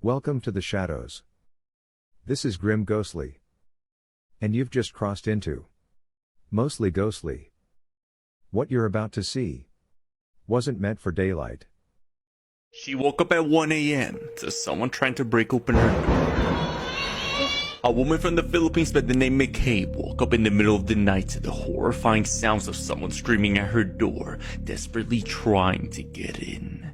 Welcome to the shadows. This is Grim Ghostly. And you've just crossed into Mostly Ghostly. What you're about to see wasn't meant for daylight. She woke up at 1 a.m. to someone trying to break open her door. A woman from the Philippines by the name McCabe woke up in the middle of the night to the horrifying sounds of someone screaming at her door, desperately trying to get in.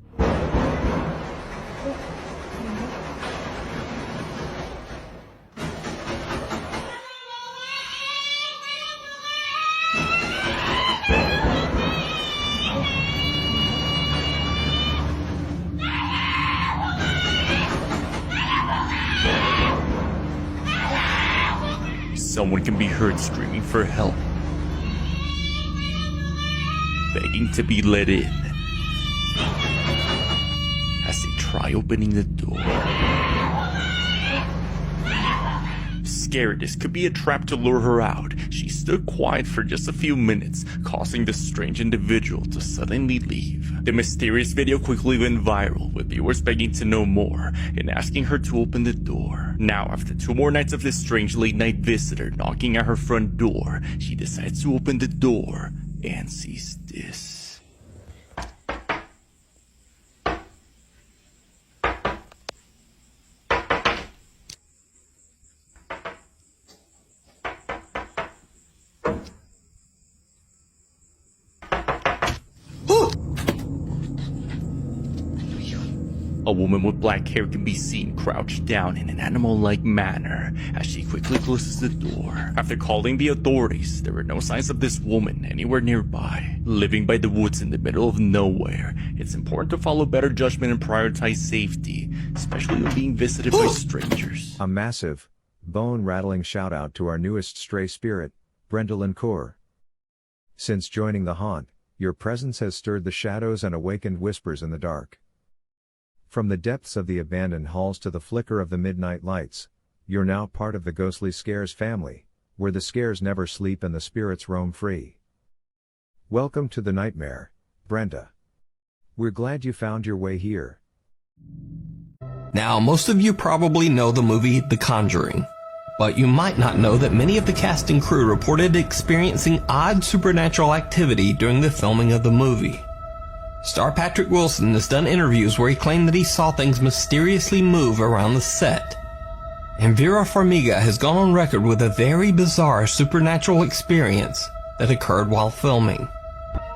Someone can be heard screaming for help, begging to be let in as they try opening the door. Scared this could be a trap to lure her out, she stood quiet for just a few minutes, causing the strange individual to suddenly leave. The mysterious video quickly went viral, with viewers begging to know more and asking her to open the door. Now, after 2 more nights of this strange late-night visitor knocking at her front door, she decides to open the door and sees this. A woman with black hair can be seen crouched down in an animal-like manner as she quickly closes the door. After calling the authorities, there were no signs of this woman anywhere nearby. Living by the woods in the middle of nowhere, it's important to follow better judgment and prioritize safety, especially when being visited by strangers. A massive, bone-rattling shout-out to our newest stray spirit, Brenda Lincourt. Since joining the haunt, your presence has stirred the shadows and awakened whispers in the dark. From the depths of the abandoned halls to the flicker of the midnight lights, you're now part of the Ghostly Scares family, where the scares never sleep and the spirits roam free. Welcome to the nightmare, Brenda. We're glad you found your way here. Now, most of you probably know the movie The Conjuring, but you might not know that many of the cast and crew reported experiencing odd supernatural activity during the filming of the movie. Star Patrick Wilson has done interviews where he claimed that he saw things mysteriously move around the set. And Vera Farmiga has gone on record with a very bizarre supernatural experience that occurred while filming.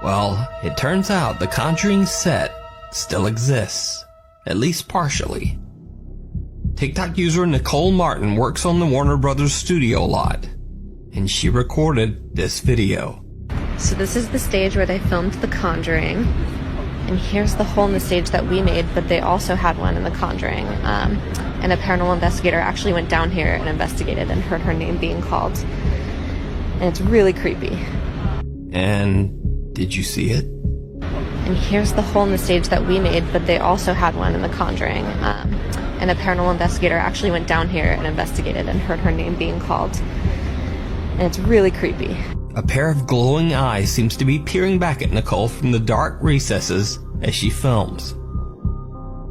Well, it turns out the Conjuring set still exists, at least partially. TikTok user Nicole Martin works on the Warner Brothers studio lot, and she recorded this video. So this is the stage where they filmed The Conjuring. And here's the hole in the stage that we made, but they also had one in The Conjuring. And a paranormal investigator actually went down here and investigated and heard her name being called. And it's really creepy. And did you see it? And here's the hole in the stage that we made, but they also had one in The Conjuring. And a paranormal investigator actually went down here and investigated and heard her name being called. And it's really creepy. A pair of glowing eyes seems to be peering back at Nicole from the dark recesses as she films.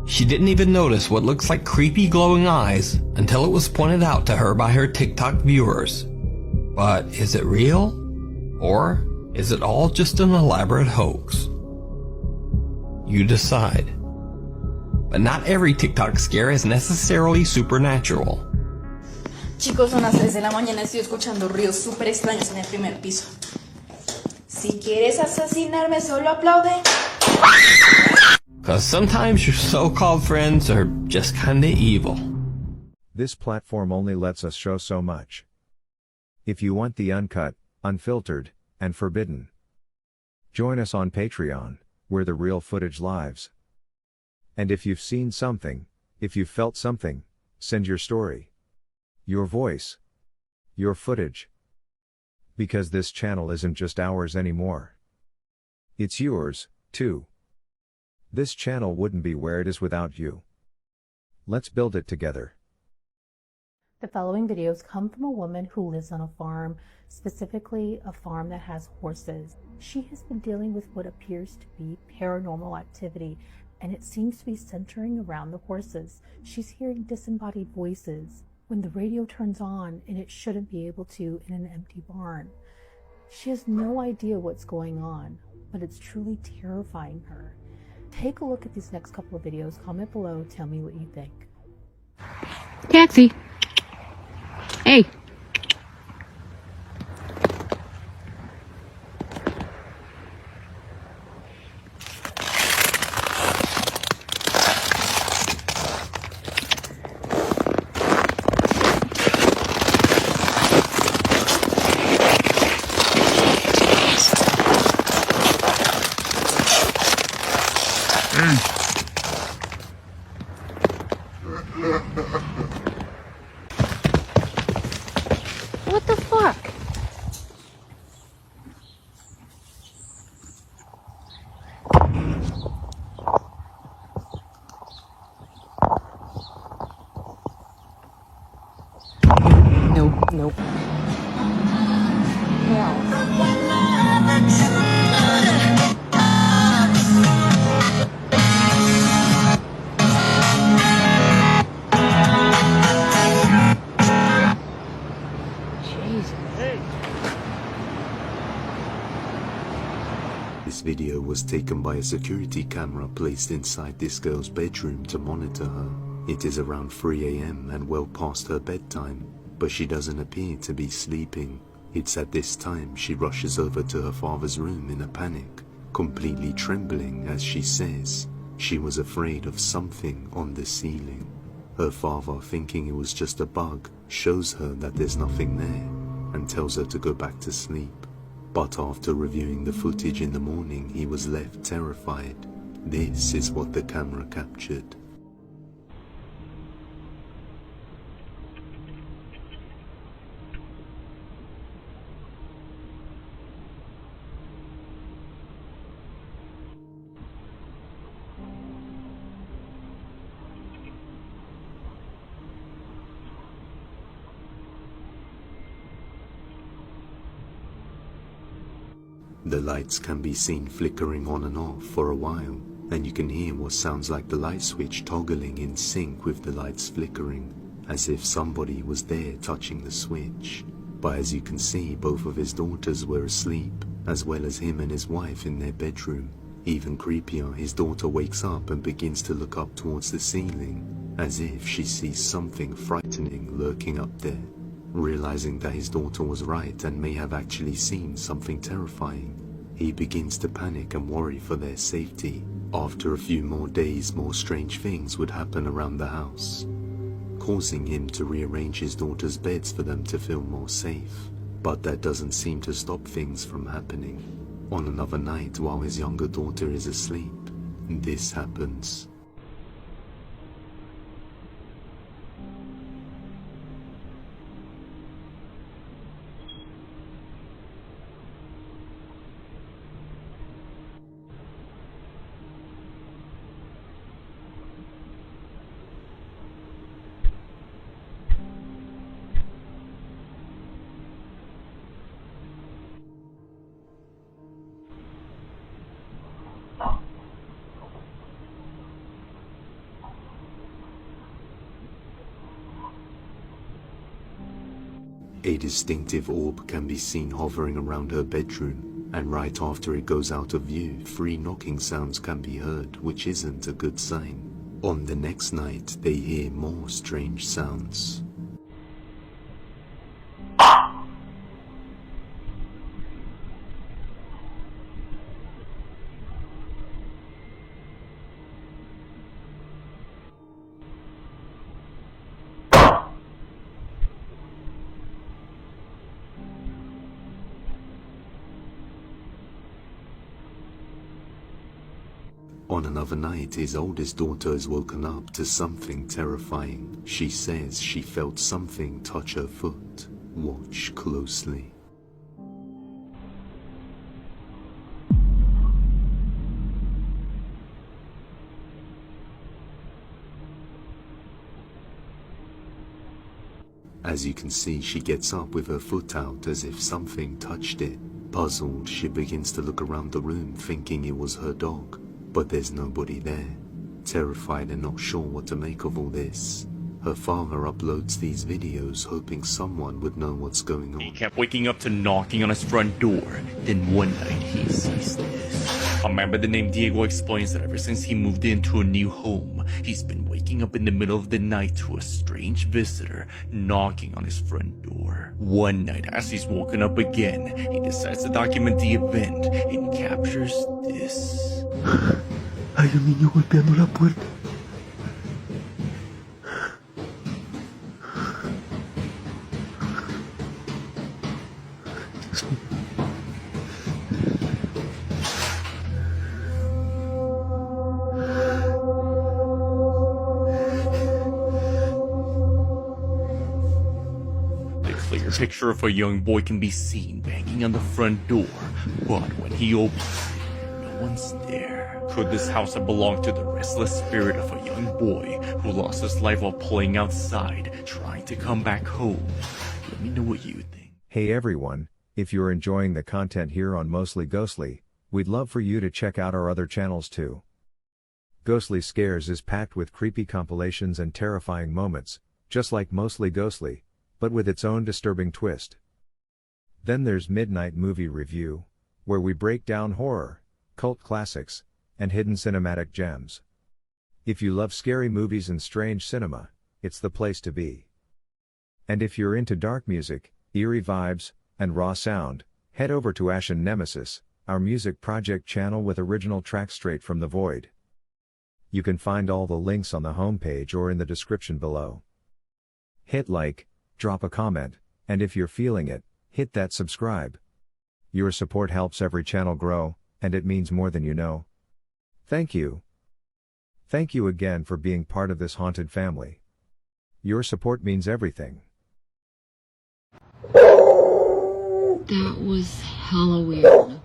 She didn't even notice what looks like creepy glowing eyes until it was pointed out to her by her TikTok viewers. But is it real? Or is it all just an elaborate hoax? You decide. But not every TikTok scare is necessarily supernatural. Chicos, son las 3 de la mañana, estoy escuchando ruidos súper extraños en el primer piso. Si quieres asesinarme, solo aplaude. Because sometimes your so-called friends are just kinda evil. This platform only lets us show so much. If you want the uncut, unfiltered, and forbidden, join us on Patreon, where the real footage lives. And if you've seen something, if you've felt something, send your story. Your voice. Your footage. Because this channel isn't just ours anymore. It's yours, too. This channel wouldn't be where it is without you. Let's build it together. The following videos come from a woman who lives on a farm, specifically a farm that has horses. She has been dealing with what appears to be paranormal activity and it seems to be centering around the horses. She's hearing disembodied voices when the radio turns on, and it shouldn't be able to in an empty barn. She has no idea what's going on, but it's truly terrifying her. Take a look at these next couple of videos, comment below, tell me what you think. Taxi. Hey. What the fuck? Nope. This video was taken by a security camera placed inside this girl's bedroom to monitor her. It is around 3 AM and well past her bedtime, but she doesn't appear to be sleeping. It's at this time she rushes over to her father's room in a panic, completely trembling as she says she was afraid of something on the ceiling. Her father, thinking it was just a bug, shows her that there's nothing there and tells her to go back to sleep. But after reviewing the footage in the morning, he was left terrified. This is what the camera captured. The lights can be seen flickering on and off for a while, and you can hear what sounds like the light switch toggling in sync with the lights flickering, as if somebody was there touching the switch. But as you can see, both of his daughters were asleep, as well as him and his wife in their bedroom. Even creepier, his daughter wakes up and begins to look up towards the ceiling, as if she sees something frightening lurking up there. Realizing that his daughter was right and may have actually seen something terrifying, he begins to panic and worry for their safety. After a few more days, more strange things would happen around the house, causing him to rearrange his daughter's beds for them to feel more safe. But that doesn't seem to stop things from happening. On another night, while his younger daughter is asleep, this happens. A distinctive orb can be seen hovering around her bedroom, and right after it goes out of view, 3 knocking sounds can be heard, which isn't a good sign. On the next night, they hear more strange sounds. On another night, his oldest daughter is woken up to something terrifying. She says she felt something touch her foot. Watch closely. As you can see, she gets up with her foot out as if something touched it. Puzzled, she begins to look around the room thinking it was her dog, but there's nobody there. Terrified and not sure what to make of all this, her father uploads these videos hoping someone would know what's going He on. kept waking up to knocking on his front door. Then one night he sees this. A man by the name Diego explains that ever since he moved into a new home, he's been waking up in the middle of the night to a strange visitor knocking on his front door. One night as he's woken up again, he decides to document the event and captures this. Hay un niño golpeando la puerta. The clear picture of a young boy can be seen banging on the front door, but when he opens it, no one's there. Could this house have belonged to the restless spirit of a young boy who lost his life while playing outside, trying to come back home? Let me know what you think. Hey everyone, if you're enjoying the content here on Mostly Ghostly, we'd love for you to check out our other channels too. Ghostly Scares is packed with creepy compilations and terrifying moments, just like Mostly Ghostly, but with its own disturbing twist. Then there's Midnight Movie Review, where we break down horror, cult classics, and hidden cinematic gems. If you love scary movies and strange cinema, it's the place to be. And if you're into dark music, eerie vibes, and raw sound, head over to Ashen Nemesis, our music project channel with original tracks straight from the void. You can find all the links on the homepage or in the description below. Hit like, drop a comment, and if you're feeling it, hit that subscribe. Your support helps every channel grow, and it means more than you know. Thank you. Thank you again for being part of this haunted family. Your support means everything. That was hella weird.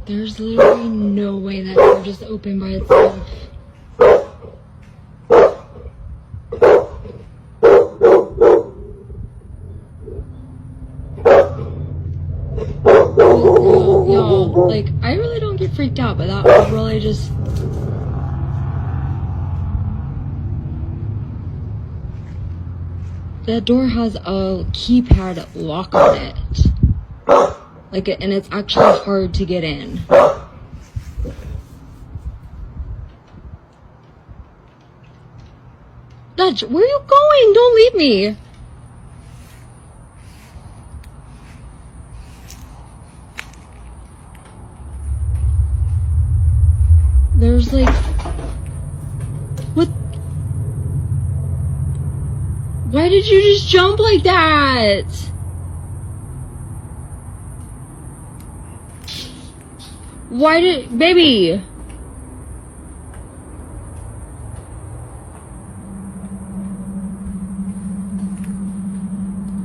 There's literally no way that door just opened by itself. Y'all, like, I really don't get freaked out, but that was really just... That door has a keypad lock on it. Like, and it's actually hard to get in. Dutch, where are you going? Don't leave me. There's like... What? Why did you just jump like that? Why did... Baby!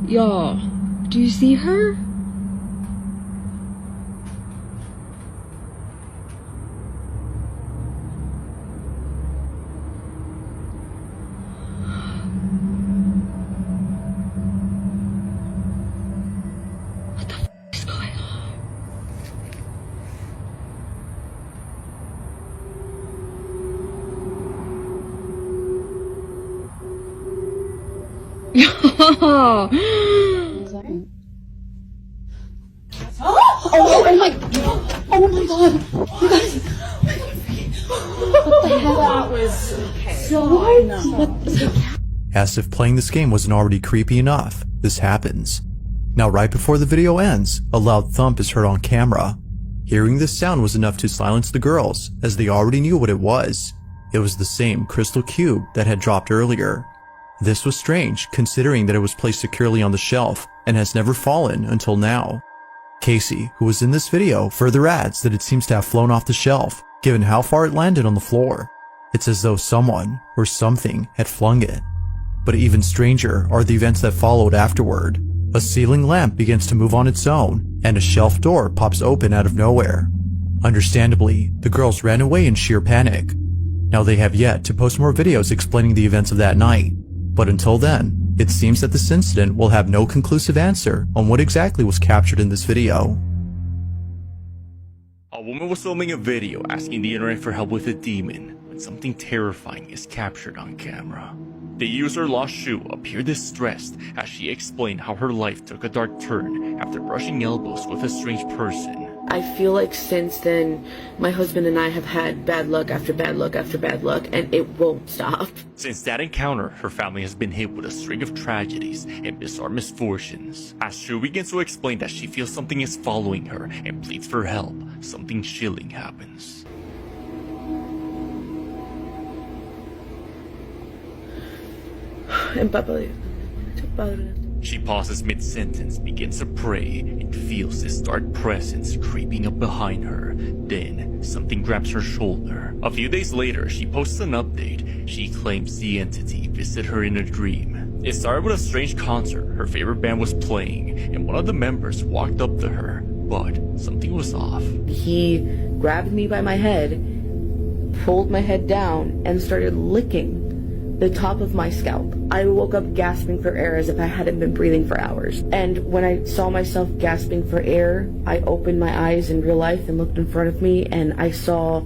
Y'all, do you see her? What the f is going on? Oh my god! You guys! What the hell? That was so As if playing this game wasn't already creepy enough, this happens. Now right before the video ends, a loud thump is heard on camera. Hearing this sound was enough to silence the girls, as they already knew what it was. It was the same crystal cube that had dropped earlier. This was strange, considering that it was placed securely on the shelf and has never fallen until now. Casey, who was in this video, further adds that it seems to have flown off the shelf, given how far it landed on the floor. It's as though someone, or something, had flung it. But even stranger are the events that followed afterward. A ceiling lamp begins to move on its own, and a shelf door pops open out of nowhere. Understandably, the girls ran away in sheer panic. Now they have yet to post more videos explaining the events of that night. But until then, it seems that this incident will have no conclusive answer on what exactly was captured in this video. A A woman was filming a video asking the internet for help with a demon when something terrifying is captured on camera. The user Lost Shoe appeared distressed as she explained how her life took a dark turn after brushing elbows with a strange person. I feel like since then, my husband and I have had bad luck after bad luck after bad luck, and it won't stop. Since that encounter, her family has been hit with a string of tragedies and bizarre misfortunes. As Shu begins to explain that she feels something is following her and pleads for help, something chilling happens. She pauses mid-sentence, begins to pray, and feels this dark presence creeping up behind her. Then, something grabs her shoulder. A few days later, she posts an update. She claims the entity visited her in a dream. It started with a strange concert her favorite band was playing, and one of the members walked up to her, but something was off. He grabbed me by my head, pulled my head down, and started licking the top of my scalp. I woke up gasping for air as if I hadn't been breathing for hours. And when I saw myself gasping for air, I opened my eyes in real life and looked in front of me, and I saw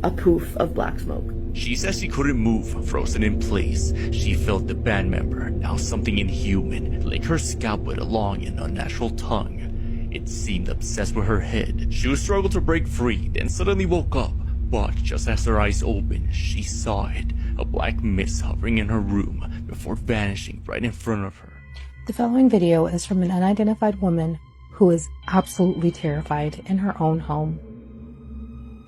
a poof of black smoke. She says she couldn't move, frozen in place. She felt the band member, now something inhuman, lick her scalp with a long and unnatural tongue. It seemed obsessed with her head. She struggled to break free, then suddenly woke up. But just as her eyes opened, she saw it. A black mist hovering in her room before vanishing right in front of her. The following video is from an unidentified woman who is absolutely terrified in her own home.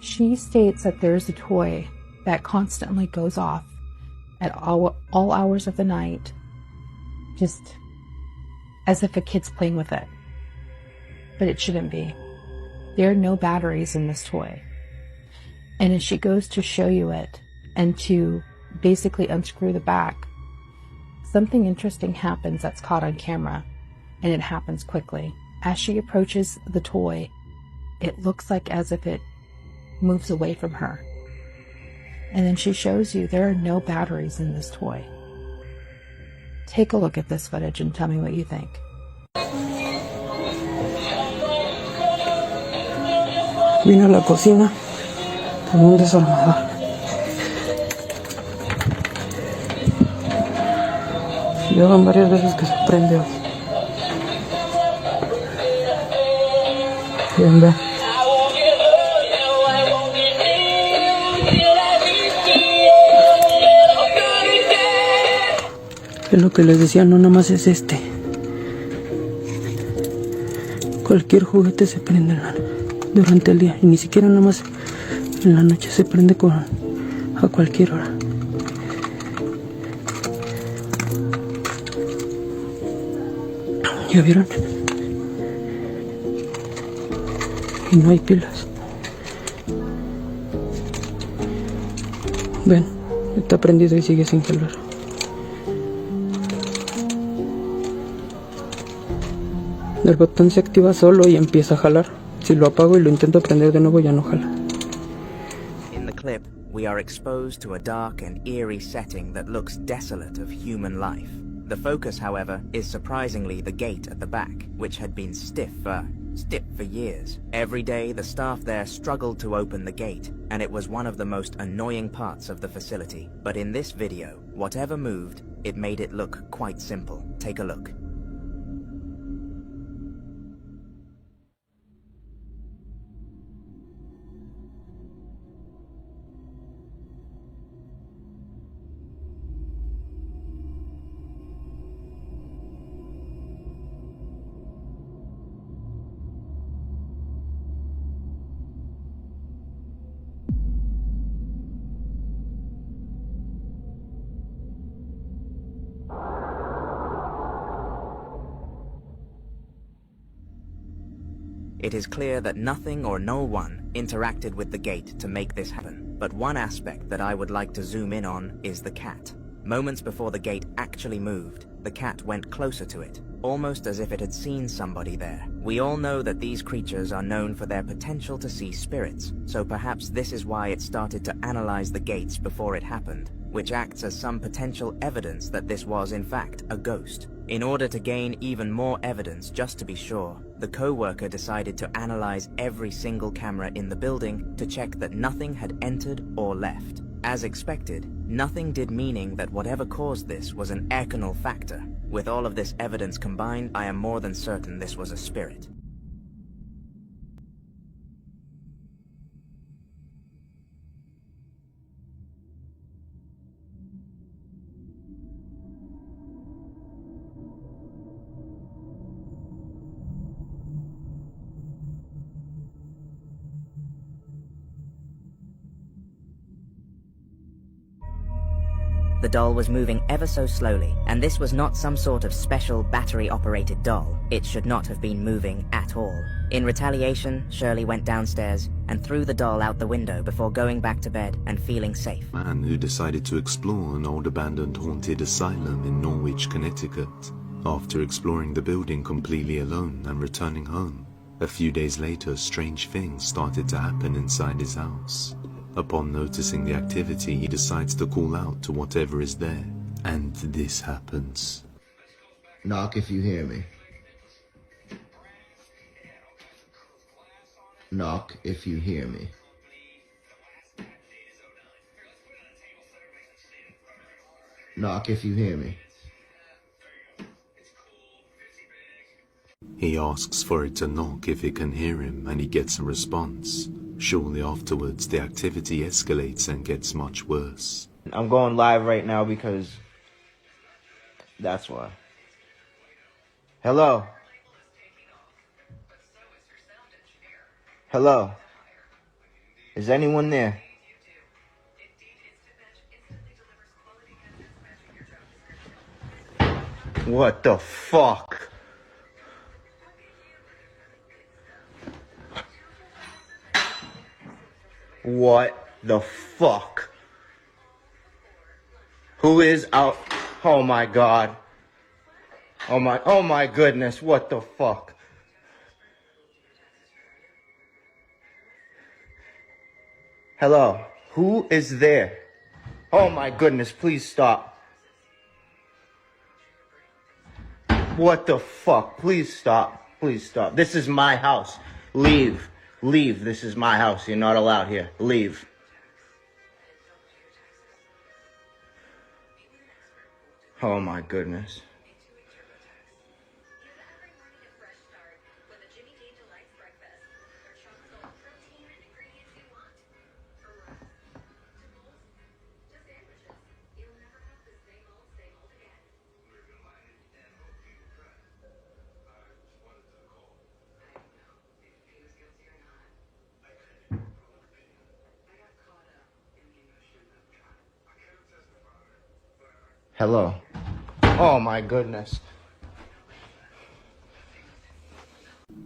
She states that there's a toy that constantly goes off at all hours of the night, just as if a kid's playing with it. But it shouldn't be. There are no batteries in this toy. And as she goes to show you it and to basically unscrew the back, something interesting happens that's caught on camera, and it happens quickly. As she approaches the toy, it looks like as if it moves away from her. And then she shows you there are no batteries in this toy. Take a look at this footage and tell me what you think. Vino a la cocina con un desarmador. Ya van varias veces que se prende hoy. Bien, ve. Es lo que les decía, no nada más es este. Cualquier juguete se prende durante el día, y ni siquiera nada más en la noche, se prende a cualquier hora. ¿Ya vieron? Y no hay pilas. Ven, está prendido y sigue sin jalar. El botón se activa solo y empieza a jalar. Si lo apago y lo intento prender de nuevo, ya no jala. In the clip, we are exposed to a dark and eerie setting that looks desolate of human life. The focus, however, is surprisingly the gate at the back, which had been stiff for years. Every day, the staff there struggled to open the gate, and it was one of the most annoying parts of the facility. But in this video, whatever moved, it made it look quite simple. Take a look. It is clear that nothing or no one interacted with the gate to make this happen. But one aspect that I would like to zoom in on is the cat. Moments before the gate actually moved, the cat went closer to it, almost as if it had seen somebody there. We all know that these creatures are known for their potential to see spirits, so perhaps this is why it started to analyze the gates before it happened, which acts as some potential evidence that this was in fact a ghost. In order to gain even more evidence just to be sure, the co-worker decided to analyze every single camera in the building to check that nothing had entered or left. As expected, nothing did, meaning that whatever caused this was an external factor. With all of this evidence combined, I am more than certain this was a spirit. The doll was moving ever so slowly, and this was not some sort of special battery-operated doll. It should not have been moving at all. In retaliation, Shirley went downstairs and threw the doll out the window before going back to bed and feeling safe. Man who decided to explore an old abandoned haunted asylum in Norwich, Connecticut. After exploring the building completely alone and returning home, a few days later, strange things started to happen inside his house. Upon noticing the activity, he decides to call out to whatever is there, and this happens. Knock if you hear me. Knock if you hear me. Knock if you hear me. He asks for it to knock if it can hear him, and he gets a response. Shortly afterwards, the activity escalates and gets much worse. I'm going live right now because that's why. Hello? Hello? Is anyone there? What the fuck? What the fuck? Who is out? Oh my god. Oh my goodness, what the fuck? Hello, who is there? Oh my goodness, please stop. What the fuck? Please stop. Please stop. This is my house. Leave. Leave. This is my house. You're not allowed here. Leave. Oh my goodness. Hello. Oh my goodness.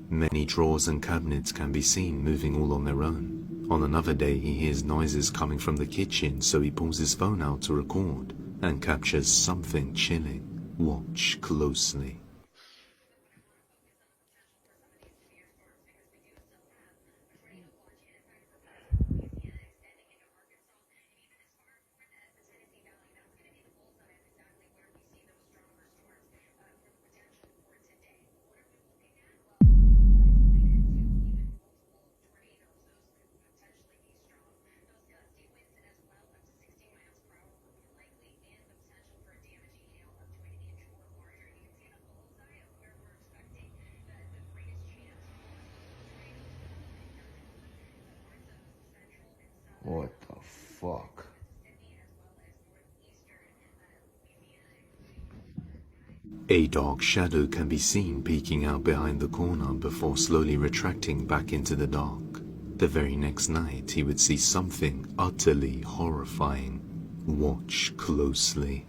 Many drawers and cabinets can be seen moving all on their own. On another day, he hears noises coming from the kitchen, so he pulls his phone out to record and captures something chilling. Watch closely. What the fuck? A dark shadow can be seen peeking out behind the corner before slowly retracting back into the dark. The very next night, he would see something utterly horrifying. Watch closely.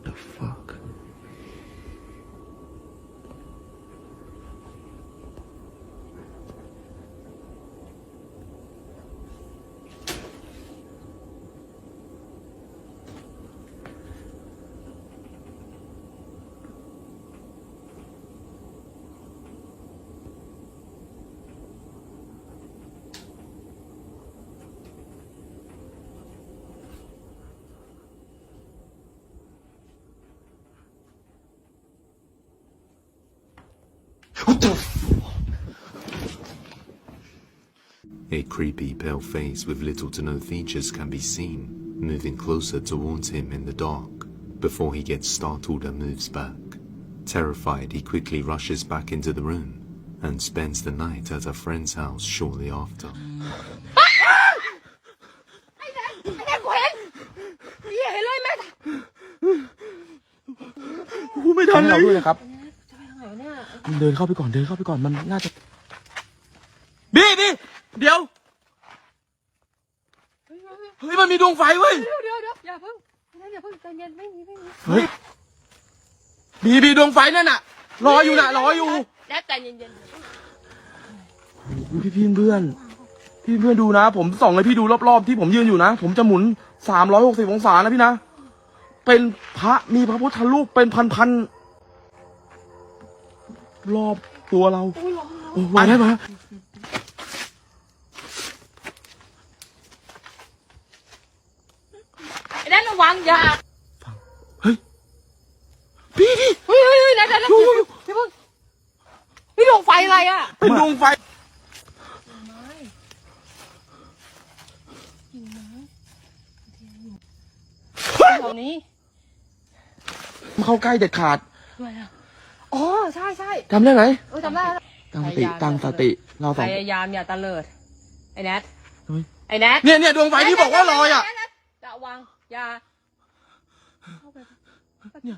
The fuck? A creepy pale face with little to no features can be seen, moving closer towards him in the dark, before he gets startled and moves back. Terrified, he quickly rushes back into the room, and spends the night at a friend's house shortly after. กูไม่ทันเลยด้วยนะครับเดินเข้าไปก่อนมันน่าจะบีเดี๋ยวเฮ้ยมันมีดวงไฟเว้ยเดี๋ยวอย่าเพิ่งใจเย็นไม่มีเฮ้ยบีดวงไฟนั่นน่ะรออยู่แล้วใจเย็นพี่เพื่อนดูนะผมส่องให้พี่ดูรอบๆที่ผมยืนอยู่นะผมจะหมุน360องศานะพี่นะเป็นพระมีพระพุทธรูปเป็นพันรอบตัวเรามาได้มาไอ้นั่นระวังอย่าเฮ้ยพี่เฮ้ยนั่นนี่ดวงไฟอะไรอ่ะเป็นดวงไฟแถวนี้เข้าใกล้เด็ดขาดอ๋อใช่จำได้ไหมจำได้ตั้งสติเราพยายามอย่าตะเลิดไอ้แนทเนี่ยดวงไฟที่บอกว่าลอยอ่ะระวังอย่าเนี่ย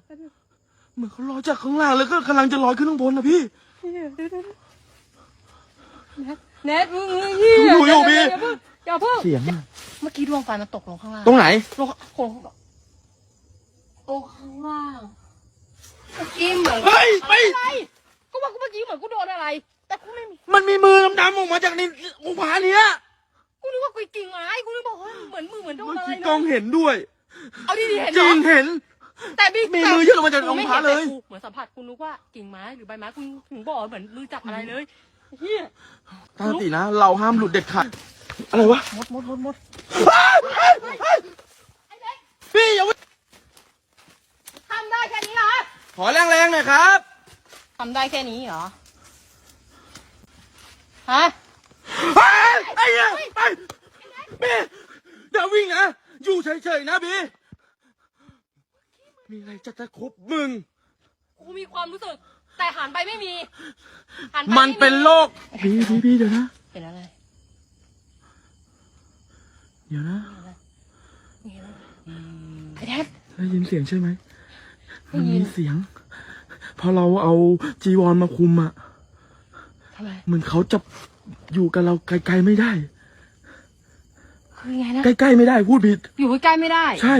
เหมือนเขาลอยจากข้างล่างแล้วก็กำลังจะลอยขึ้นข้างบนนะพี่แนทอยู่พี่อย่าเพิ่งเสียงเมื่อกี้ดวงไฟมันตกลงข้างล่างตรงไหนลงข้างล่างกินเหมือนก็ว่ากูเมื่อกี้เหมือนกูโดนอะไรแต่กูไม่มีมันมีมือดำๆออกมาจากในอุผาเนี้ยกูนึกว่ากูกิ่งไม้กูนึกบอกว่าเหมือนโดนอะไรกล้องเห็นด้วยเอาดีๆเห็นจริงเห็นแต่มีมือยื่นออกมาจากองค์พระเลยเหมือนสัมผัสกูนึกว่ากิ่งไม้หรือใบไม้กูถึงบอกเหมือนมือจับอะไรเลยเฮียตั้งสตินะเราห้ามหลุดเด็ดขาดอะไรวะมดพี่อย่าทำได้แค่นี้เหรอขอแรงๆหน่อยครับทำได้แค่นี้เหรอฮะไอ้เนี่ยไปบีอย่าวิ่งนะอยู่เฉยๆนะบีมีอะไรจะคบมึงกูมีความรู้สึกแต่หันไปไม่มีมันเป็นโรคบีเดี๋ยวนะเป็นอะไรเดี๋ยวนะไอ้แทบได้ยินเสียงใช่ไหมมันมีเสียงพอเราเอาจีวรมาคุมอ่ะเหมือนเขาจะอยู่กับเราไกลๆไม่ได้คือไงนะใกล้ๆไม่ได้พูดผิดอยู่ใกล้ไม่ได้ใช่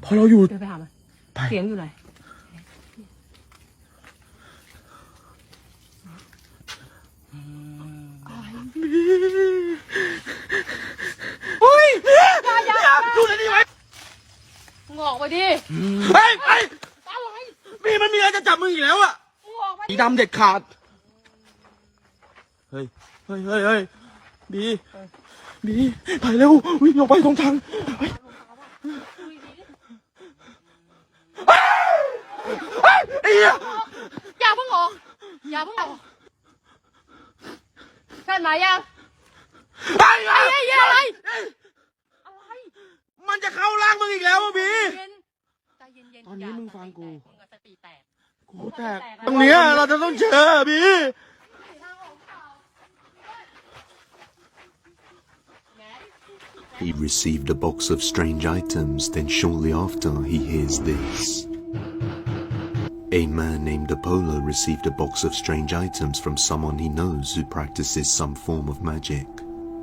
พอเราอยู่ไปหามันเสียงอยู่ไหนอย่าดูเลยดิไว้งอกไปดิมีมันมีอะไรจะจับมึงอีกแล้วอ่ะสีดำเด็ดขาดเฮ้ยบีไปเร็ววิ่งออกไปตรงทางไอ้เหี้ยอย่าเพิ่งออกใช่ไหมยังอะไรมันจะเข้าร่างมึงอีกแล้วอ่ะบีตอนนี้มึงฟังกูแตกตรงเนี้ยเราจะต้องเจอบี He received a box of strange items, then shortly after he hears this. A man named Apollo received a box of strange items from someone he knows who practices some form of magic.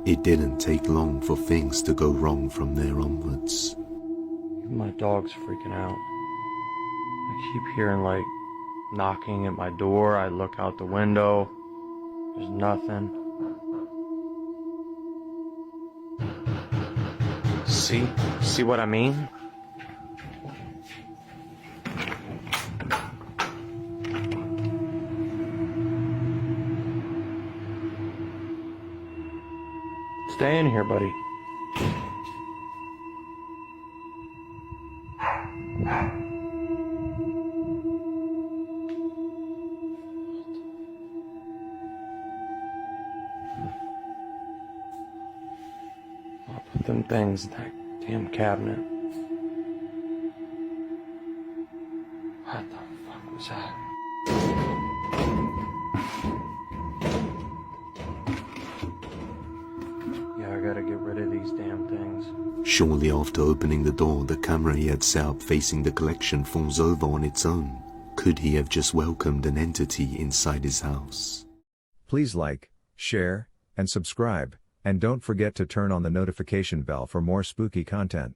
It didn't take long for things to go wrong from there onwards. My dog's freaking out. I keep hearing like knocking at my door. I look out the window. There's nothing. See what I mean? Stay in here, buddy. Them things, that damn cabinet. What the fuck was that? Yeah, I gotta get rid of these damn things. Shortly after opening the door, the camera he had set up facing the collection falls over on its own. Could he have just welcomed an entity inside his house? Please like, share, and subscribe, and don't forget to turn on the notification bell for more spooky content.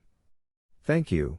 Thank you.